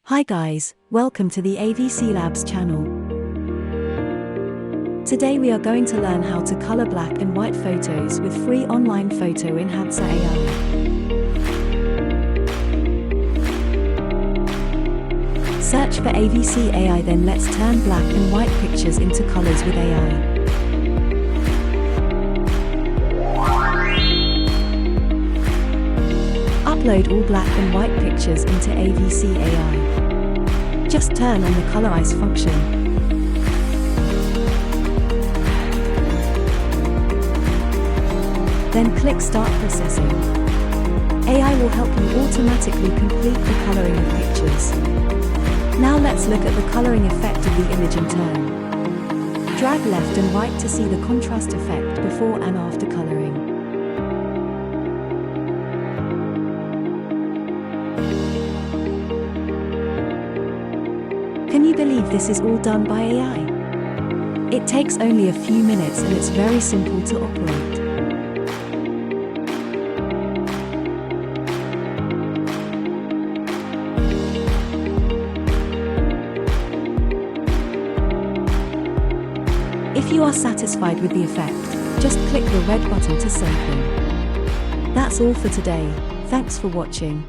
Hi guys, welcome to the AVC Labs channel. Today we are going to learn how to color black and white photos with free online photo enhancer AI. Search for AVC AI, then let's turn black and white pictures into colors with AI. Upload all black and white pictures into AVC AI. Just turn on the colorize function. Then click Start Processing. AI will help you automatically complete the coloring of pictures. Now let's look at the coloring effect of the image in turn. Drag left and right to see the contrast effect before and after coloring. Can you believe this is all done by AI? It takes only a few minutes and it's very simple to operate. If you are satisfied with the effect, just click the red button to save them. That's all for today. Thanks for watching.